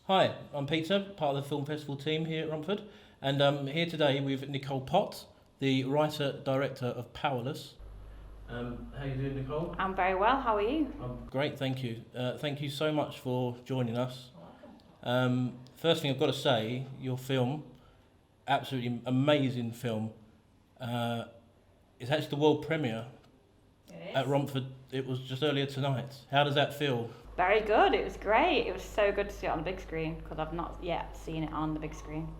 Hi, I'm Peter, part of the film festival team here at Romford, and I'm here today with Nicole Pott, the writer-director of Powerless. How you doing, Nicole? I'm very well, how are you? I'm great, thank you. Thank you so much for joining us. You're welcome. First thing I've got to say, your film, absolutely amazing film. It's actually the world premiere at Romford. It was just earlier tonight. How does that feel? Very good, it was great. It was so good to see it on the big screen because I've not yet seen it on the big screen.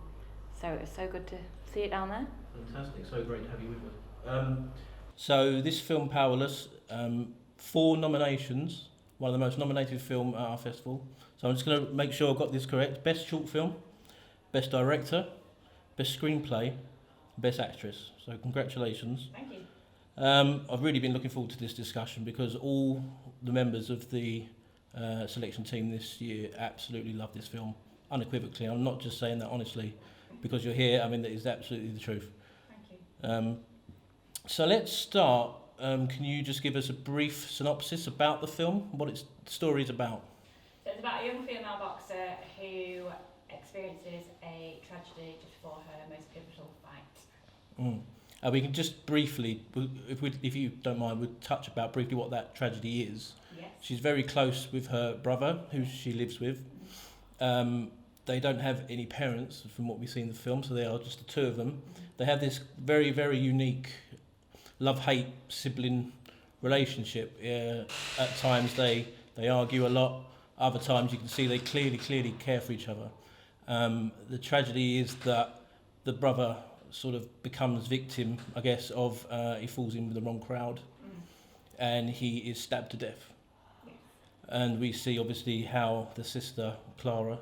So it was so good to see it down there. Fantastic, so great to have you with us. So this film, Powerless, 4 nominations, one of the most nominated film at our festival. So I'm just going to make sure I've got this correct. Best short film, best director, best screenplay, best actress. So congratulations. Thank you. I've really been looking forward to this discussion because all the members of the selection team this year absolutely love this film, unequivocally. I'm not just saying that honestly because you're here. I mean, that is absolutely the truth. Thank you. So let's start. Can you just give us a brief synopsis about the film, what its story is about? So it's about a young female boxer who experiences a tragedy just before her most pivotal fight. We can just briefly, if you don't mind, we'll touch about briefly what that tragedy is. Yes. She's very close with her brother, who she lives with. They don't have any parents, from what we see in the film, so they are just the two of them. They have this very, very unique love-hate sibling relationship. At times they argue a lot. Other times you can see they clearly care for each other. The tragedy is that the brother sort of becomes victim, I guess, of he falls in with the wrong crowd, and he is stabbed to death. Yes. And we see obviously how the sister Clara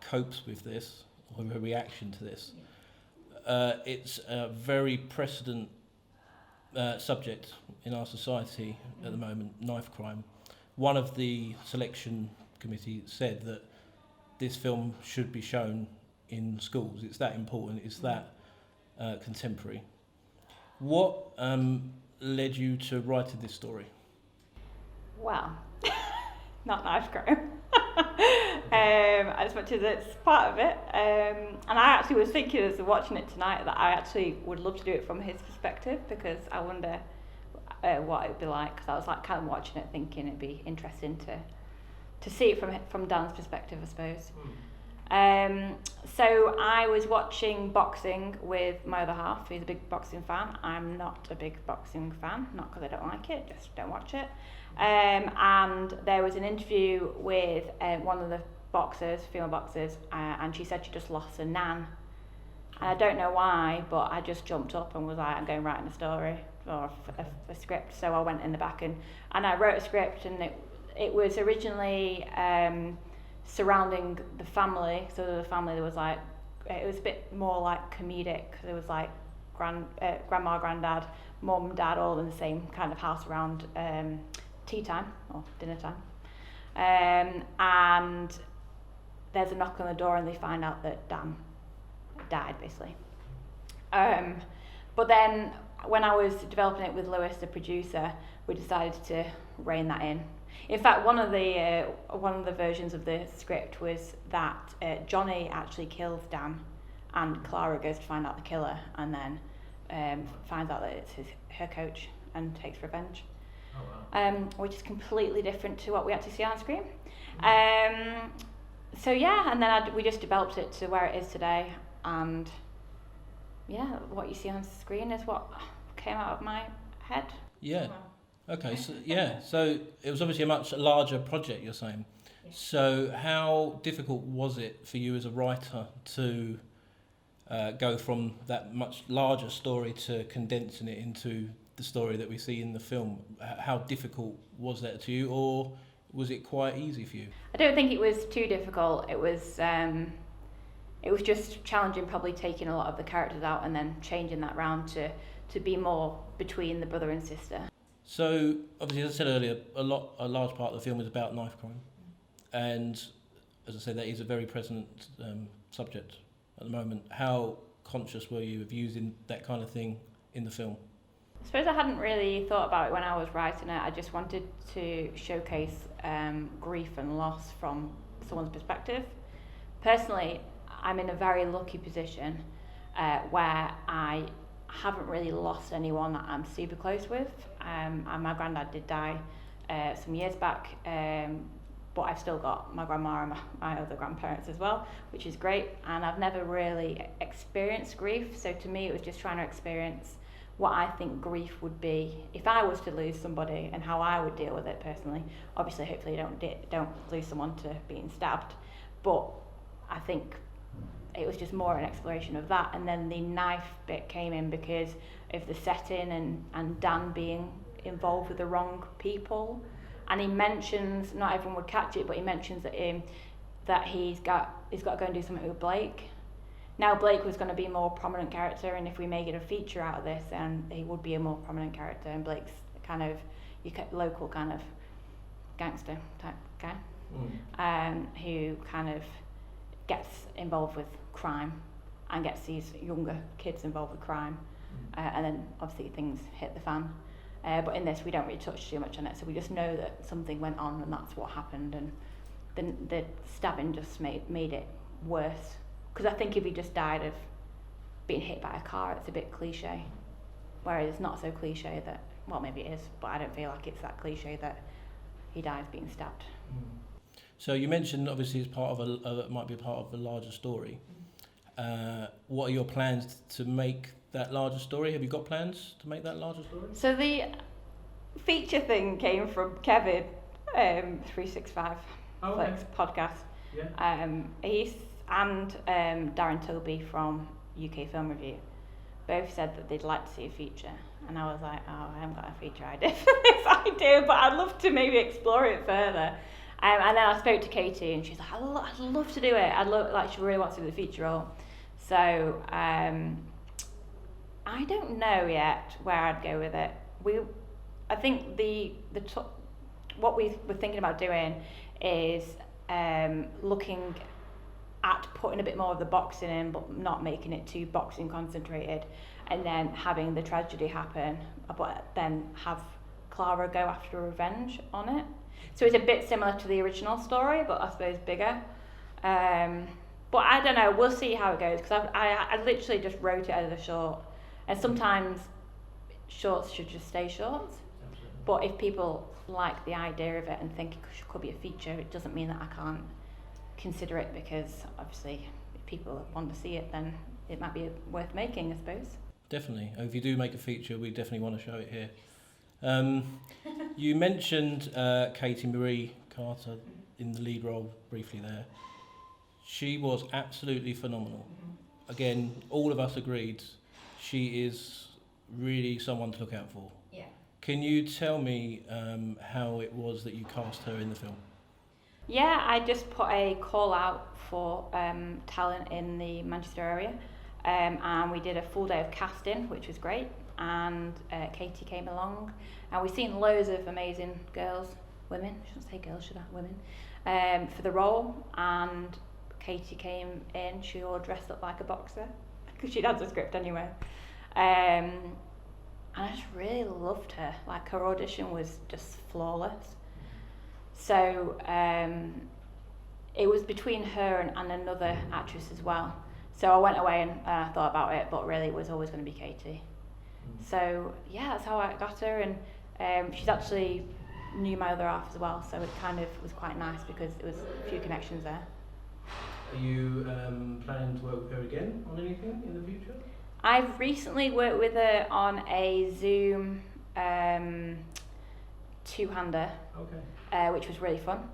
copes with this, or her reaction to this. It's a very precedent subject in our society at the moment, knife crime. One of the selection committee said that this film should be shown in schools. It's that important, it's that contemporary. What led you to writing this story? Well, not knife crime. As much as it's part of it. And I actually was thinking as of watching it tonight that I actually would love to do it from his perspective because I wonder what it would be like. Because I was like kind of watching it thinking it'd be interesting to see it from Dan's perspective, I suppose. So I was watching boxing with my other half, who's a big boxing fan. I'm not a big boxing fan, not because I don't like it, just don't watch it. And there was an interview with one of the boxers, female boxers, and she said she just lost her nan. And I don't know why, but I just jumped up and was like, I'm going to write a story or a script. So I went in the back and I wrote a script, and it was originally surrounding the family. So the family, there was like, it was a bit more like comedic. There was like grandma, granddad, mum, dad, all in the same kind of house around tea time or dinner time. And there's a knock on the door and they find out that Dan died, basically. But then when I was developing it with Lewis, the producer, we decided to rein that in. In fact, one of the versions of the script was that Johnny actually kills Dan, and Clara goes to find out the killer, and then finds out that it's her coach and takes revenge. Oh, wow. Which is completely different to what we actually see on screen. So yeah, and then we just developed it to where it is today, and yeah, what you see on screen is what came out of my head. Yeah. Okay, so it was obviously a much larger project, you're saying. Yeah. So how difficult was it for you as a writer to go from that much larger story to condensing it into the story that we see in the film? How difficult was that to you, or was it quite easy for you? I don't think it was too difficult. It was just challenging, probably taking a lot of the characters out and then changing that round to be more between the brother and sister. So obviously, as I said earlier, a large part of the film is about knife crime, and as I said, that is a very present subject at the moment. How conscious were you of using that kind of thing in the film? I suppose I hadn't really thought about it when I was writing it. I just wanted to showcase grief and loss from someone's perspective. Personally, I'm in a very lucky position where I haven't really lost anyone that I'm super close with. And my granddad did die some years back, but I've still got my grandma and my other grandparents as well, which is great. And I've never really experienced grief, so to me it was just trying to experience what I think grief would be if I was to lose somebody and how I would deal with it personally. Obviously, hopefully you don't lose someone to being stabbed, but I think it was just more an exploration of that. And then the knife bit came in because of the setting and Dan being involved with the wrong people. And he mentions, not everyone would catch it, but he mentions that he's got to go and do something with Blake. Now Blake was going to be a more prominent character, and if we make it a feature out of this, then he would be a more prominent character. And Blake's kind of local kind of gangster type guy, who kind of gets involved with crime and gets these younger kids involved with crime, and then obviously things hit the fan. But in this we don't really touch too much on it, so we just know that something went on and that's what happened, and the stabbing just made it worse. Because I think if he just died of being hit by a car, it's a bit cliche. Whereas it's not so cliche that, well, maybe it is, but I don't feel like it's that cliche that he dies being stabbed. So you mentioned obviously it's part of might be a part of a larger story. What are your plans to make that larger story? Have you got plans to make that larger story? So the feature thing came from Kevin, 365 Flicks podcast. Yeah. He's and Darren Toby from UK Film Review both said that they'd like to see a feature, and I was like, oh, I haven't got a feature idea for this idea, but I'd love to maybe explore it further. And then I spoke to Katie, and she's like, I'd love to do it. She really wants to do the feature role. So I don't know yet where I'd go with it. I think what we were thinking about doing is looking at putting a bit more of the boxing in, but not making it too boxing concentrated, and then having the tragedy happen, but then have Clara go after revenge on it. So it's a bit similar to the original story, but I suppose bigger. But I don't know, we'll see how it goes, because I literally just wrote it out of the short, and sometimes shorts should just stay shorts. But if people like the idea of it and think it could be a feature, it doesn't mean that I can't consider it, because obviously if people want to see it, then it might be worth making, I suppose. Definitely. If you do make a feature, we definitely want to show it here. You mentioned Katie Marie Carter in the lead role briefly there. She was absolutely phenomenal. Again, all of us agreed she is really someone to look out for. Yeah. Can you tell me how it was that you cast her in the film? Yeah, I just put a call out for talent in the Manchester area, and we did a full day of casting, which was great, and Katie came along, and we've seen loads of amazing women, I shouldn't say girls, should I, women, for the role, and Katie came in, she all dressed up like a boxer, because she'd had the script anyway, and I just really loved her, like her audition was just flawless. So it was between her and another actress as well. So I went away and thought about it, but really it was always going to be Katie. So yeah, that's how I got her, and she's actually knew my other half as well, so it kind of was quite nice because there was a few connections there. Are you planning to work with her again on anything in the future? I've recently worked with her on a Zoom two-hander. Okay. Which was really fun,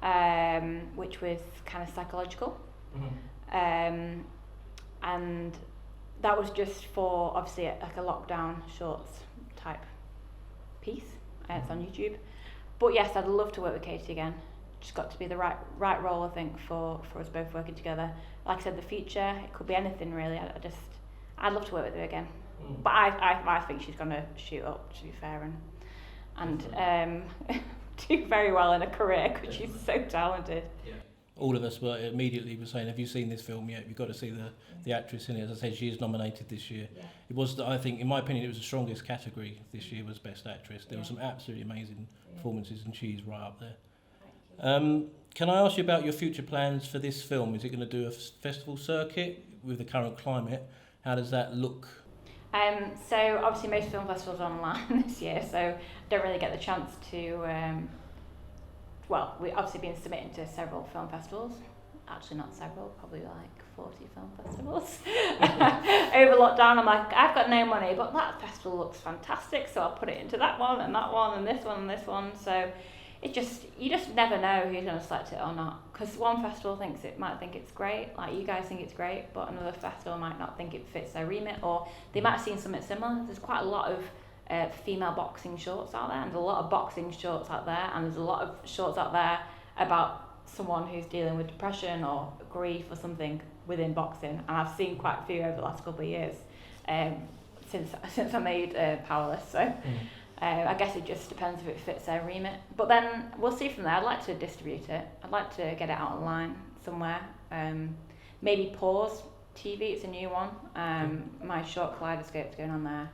Yeah. which was kind of psychological, Mm-hmm. and that was just for obviously like a lockdown shorts type piece. It's on YouTube, but yes, I'd love to work with Katie again. Just got to be the right role, I think, for us both working together. Like I said, the feature, it could be anything really. I'd love to work with her again, but I think she's gonna shoot up, to be fair, and do very well in a career, because she's so talented. Yeah. All of us were immediately saying, have you seen this film yet? You've got to see the actress in it. As I said, she is nominated this year. Yeah. It was, I think, in my opinion, it was the strongest category this year, was Best Actress. There were some absolutely amazing performances, and she's right up there. Can I ask you about your future plans for this film? Is it going to do a festival circuit with the current climate? How does that look? So obviously most film festivals are online this year, so don't really get the chance to. We've obviously been submitting to several film festivals. Actually, not several, probably like 40 film festivals. Over lockdown, I'm like, I've got no money, but that festival looks fantastic, so I'll put it into that one and this one and this one. So you just never know who's going to select it or not, because one festival might think it's great, like you guys think it's great, but another festival might not think it fits their remit, or they might have seen something similar. There's quite a lot of female boxing shorts out there, and there's a lot of boxing shorts out there, and there's a lot of shorts out there about someone who's dealing with depression or grief or something within boxing, and I've seen quite a few over the last couple of years since I made Powerless. So I guess it just depends if it fits their remit. But then we'll see from there. I'd like to distribute it. I'd like to get it out online somewhere. Maybe Pause TV, it's a new one. My short Kaleidoscope's going on there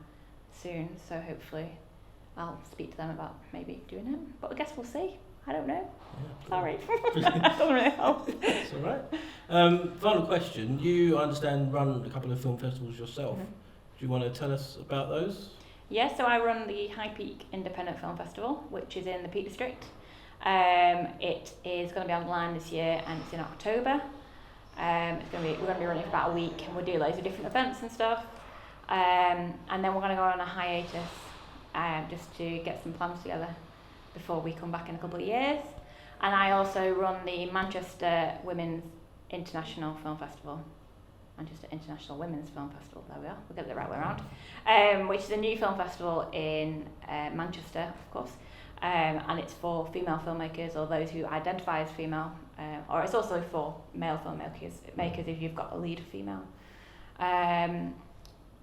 soon, so hopefully I'll speak to them about maybe doing it. But I guess we'll see. I don't know. Yeah, sorry. That doesn't really help. It's all right. Final question. You, I understand, run a couple of film festivals yourself. Do you want to tell us about those? Yeah, so I run the High Peak Independent Film Festival, which is in the Peak District. It is going to be online this year, and it's in October. We're going to be running for about a week, and we'll do loads of different events and stuff. And then we're going to go on a hiatus just to get some plans together before we come back in a couple of years. And I also run the Manchester Women's International Film Festival. Manchester International Women's Film Festival, there we are, we'll get it the right way around, which is a new film festival in Manchester, of course, and it's for female filmmakers or those who identify as female, or it's also for male filmmakers if you've got a lead female. And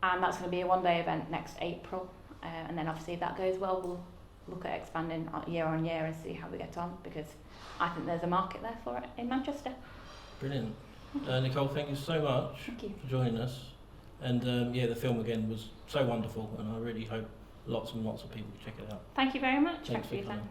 that's going to be a one-day event next April, and then obviously if that goes well, we'll look at expanding year on year and see how we get on, because I think there's a market there for it in Manchester. Brilliant. Nicole, thank you so much for joining us. And the film again was so wonderful, and I really hope lots and lots of people check it out. Thank you very much. Thanks for your coming. time.